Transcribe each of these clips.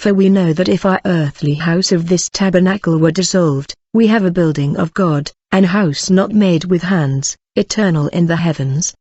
For we know that if our earthly house of this tabernacle were dissolved, we have a building of God, an house not made with hands, eternal in the heavens.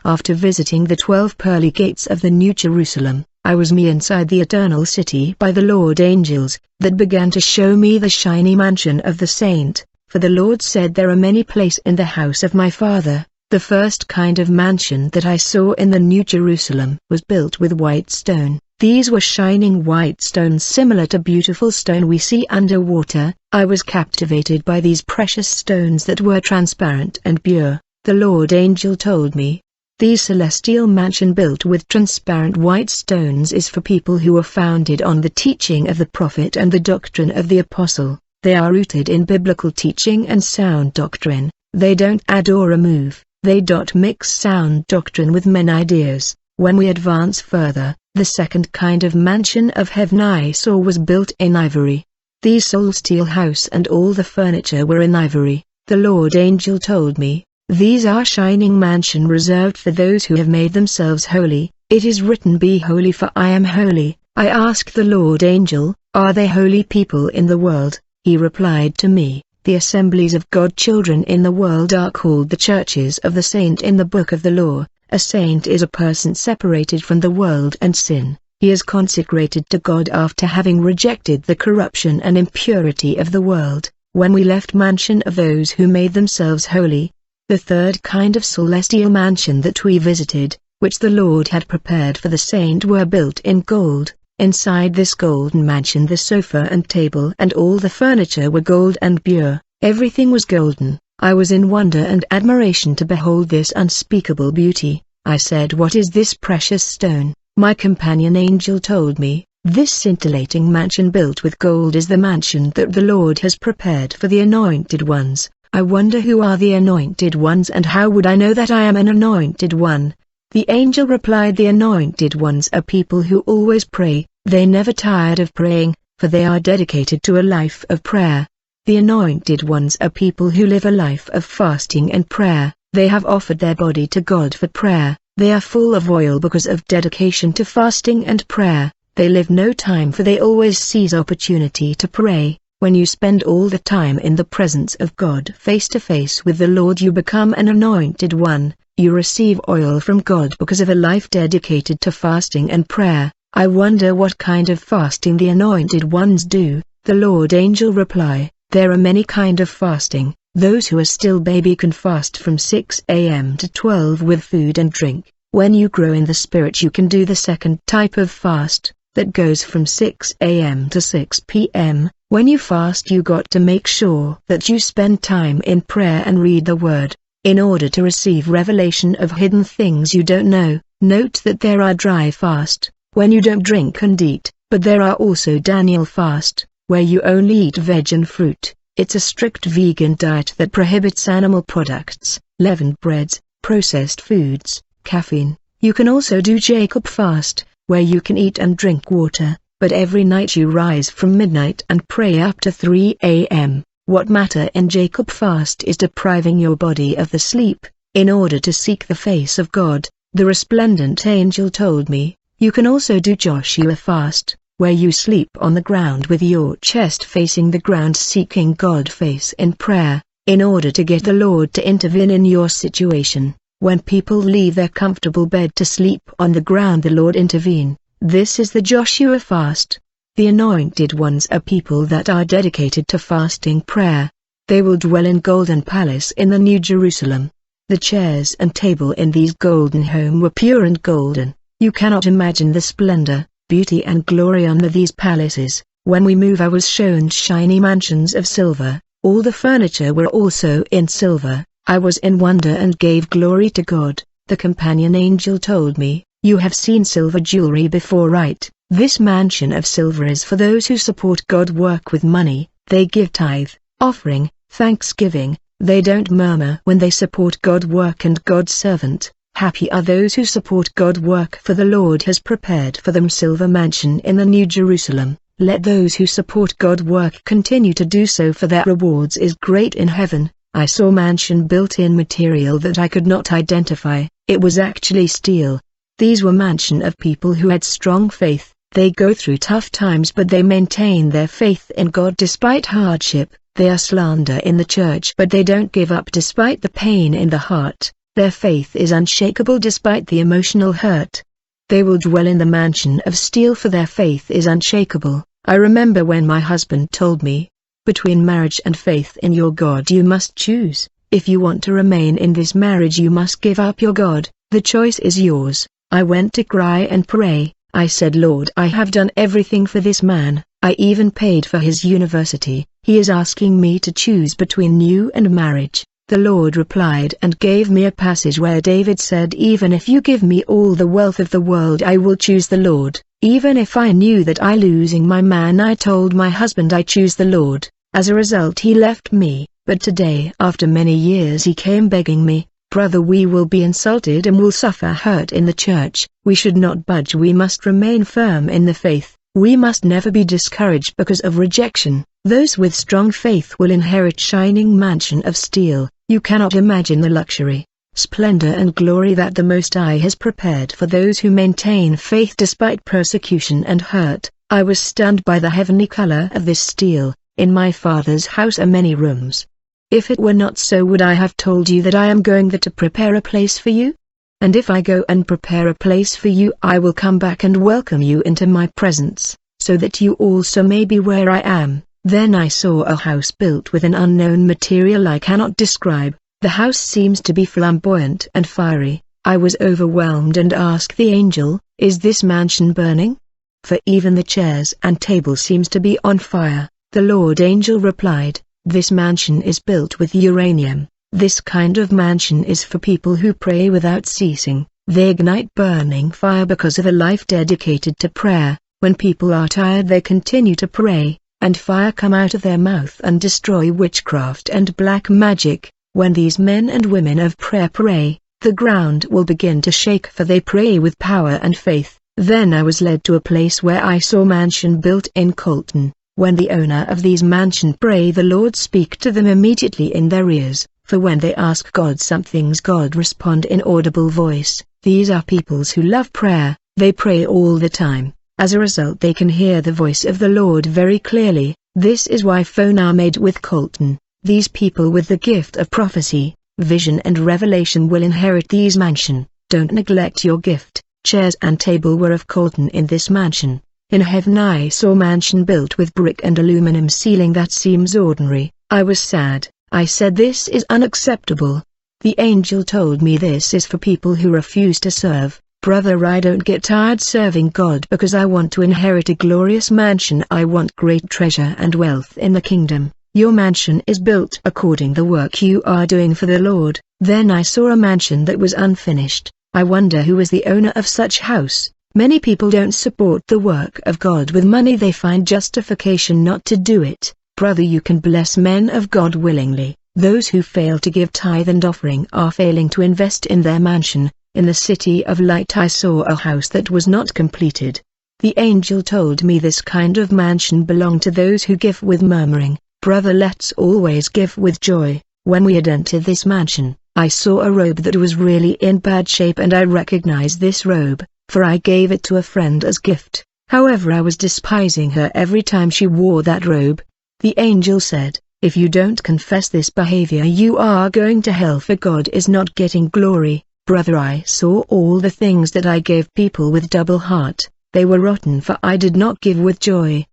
After visiting the 12 pearly gates of the New Jerusalem, I was inside the eternal city by the Lord angels, that began to show me the shiny mansion of the saint, for the Lord said there are many places in the house of my Father. The first kind of mansion that I saw in the New Jerusalem was built with white stone. These were shining white stones similar to beautiful stone we see underwater. I was captivated by these precious stones that were transparent and pure. The Lord angel told me, "These celestial mansion built with transparent white stones is for people who are founded on the teaching of the prophet and the doctrine of the apostle. They are rooted in biblical teaching and sound doctrine. They don't add or remove, they don't mix sound doctrine with men ideas." When we advance further, the second kind of mansion of heaven I saw was built in ivory. The celestial house and all the furniture were in ivory. The Lord angel told me, "These are shining mansion reserved for those who have made themselves holy. It is written, 'Be holy for I am holy.'" I asked the Lord angel, "Are they holy people in the world?" He replied to me, "The assemblies of God children in the world are called the churches of the saint in the book of the law. A saint is a person separated from the world and sin. He is consecrated to God after having rejected the corruption and impurity of the world." When we left mansion of those who made themselves holy, the third kind of celestial mansion that we visited, which the Lord had prepared for the saint, were built in gold. Inside this golden mansion the sofa and table and all the furniture were gold and pure. Everything was golden. I was in wonder and admiration to behold this unspeakable beauty. I said, "What is this precious stone?" My companion angel told me, "This scintillating mansion built with gold is the mansion that the Lord has prepared for the anointed ones." I wonder who are the anointed ones and how would I know that I am an anointed one? The angel replied, "The anointed ones are people who always pray. They never tired of praying, for they are dedicated to a life of prayer. The anointed ones are people who live a life of fasting and prayer. They have offered their body to God for prayer. They are full of oil because of dedication to fasting and prayer. They live no time, for they always seize opportunity to pray. When you spend all the time in the presence of God face to face with the Lord, you become an anointed one. You receive oil from God because of a life dedicated to fasting and prayer." I wonder what kind of fasting the anointed ones do. The Lord angel reply, "There are many kind of fasting. Those who are still baby can fast from 6 a.m. to 12 with food and drink. When you grow in the spirit you can do the second type of fast, that goes from 6 a.m. to 6 p.m. When you fast you got to make sure that you spend time in prayer and read the word, in order to receive revelation of hidden things you don't know. Note that there are dry fast, when you don't drink and eat, but there are also Daniel fast, where you only eat veg and fruit. It's a strict vegan diet that prohibits animal products, leavened breads, processed foods, caffeine. You can also do Jacob fast, where you can eat and drink water, but every night you rise from midnight and pray up to 3 a.m. What matter in Jacob fast is depriving your body of the sleep, in order to seek the face of God. The resplendent angel told me, "You can also do Joshua fast, where you sleep on the ground with your chest facing the ground, seeking God's face in prayer, in order to get the Lord to intervene in your situation. When people leave their comfortable bed to sleep on the ground, the Lord intervene. This is the Joshua fast." The anointed ones are people that are dedicated to fasting prayer. They will dwell in golden palace in the New Jerusalem. The chairs and table in these golden home were pure and golden. You cannot imagine the splendor, beauty and glory under these palaces. When we move I was shown shiny mansions of silver. All the furniture were also in silver. I was in wonder and gave glory to God. The companion angel told me, "You have seen silver jewelry before, right? This mansion of silver is for those who support God work with money. They give tithe, offering, thanksgiving. They don't murmur when they support God work and God's servant. Happy are those who support God work, for the Lord has prepared for them silver mansion in the New Jerusalem. Let those who support God work continue to do so, for their rewards is great in heaven." I saw mansion built in material that I could not identify. It was actually steel. These were mansion of people who had strong faith. They go through tough times but they maintain their faith in God despite hardship. They are slander in the church but they don't give up despite the pain in the heart. Their faith is unshakable despite the emotional hurt. They will dwell in the mansion of steel for their faith is unshakable. I remember when my husband told me, between marriage and faith in your God you must choose. If you want to remain in this marriage you must give up your God. The choice is yours. I went to cry and pray. I said, Lord, I have done everything for this man. I even paid for his university. He is asking me to choose between you and marriage. The Lord replied and gave me a passage where David said, even if you give me all the wealth of the world I will choose the Lord. Even if I knew that I losing my man, I told my husband I choose the Lord. As a result he left me, but today after many years he came begging me, brother, we will be insulted and will suffer hurt in the church. We should not budge. We must remain firm in the faith. We must never be discouraged because of rejection. Those with strong faith will inherit shining mansion of steel. You cannot imagine the luxury, splendor and glory that the Most High has prepared for those who maintain faith despite persecution and hurt. I was stunned by the heavenly color of this steel. In my Father's house are many rooms. If it were not so, would I have told you that I am going there to prepare a place for you? And if I go and prepare a place for you, I will come back and welcome you into my presence, so that you also may be where I am. Then I saw a house built with an unknown material I cannot describe. The house seems to be flamboyant and fiery. I was overwhelmed and asked the angel, is this mansion burning? For even the chairs and table seems to be on fire. The Lord angel replied, this mansion is built with uranium. This kind of mansion is for people who pray without ceasing. They ignite burning fire because of a life dedicated to prayer. When people are tired they continue to pray, and fire come out of their mouth and destroy witchcraft and black magic. When these men and women of prayer pray, the ground will begin to shake, for they pray with power and faith. Then I was led to a place where I saw mansion built in Colton. When the owner of these mansion pray, the Lord speak to them immediately in their ears, for when they ask God some things, God respond in audible voice. These are peoples who love prayer. They pray all the time. As a result they can hear the voice of the Lord very clearly. This is why phone are made with Colton. These people with the gift of prophecy, vision and revelation will inherit these mansion. Don't neglect your gift. Chairs and table were of Colton in this mansion. In heaven I saw mansion built with brick and aluminum ceiling that seems ordinary. I was sad. I said, this is unacceptable. The angel told me this is for people who refuse to serve. Brother, I don't get tired serving God because I want to inherit a glorious mansion. I want great treasure and wealth in the kingdom. Your mansion is built according to the work you are doing for the Lord. Then I saw a mansion that was unfinished. I wonder who is the owner of such house. Many people don't support the work of God with money. They find justification not to do it. Brother, you can bless men of God willingly. Those who fail to give tithe and offering are failing to invest in their mansion. In the city of light I saw a house that was not completed. The angel told me this kind of mansion belonged to those who give with murmuring. Brother, let's always give with joy. When we had entered this mansion, I saw a robe that was really in bad shape, and I recognized this robe, for I gave it to a friend as gift. However, I was despising her every time she wore that robe. The angel said, if you don't confess this behavior you are going to hell, for God is not getting glory. Brother, I saw all the things that I gave people with double heart. They were rotten, for I did not give with joy.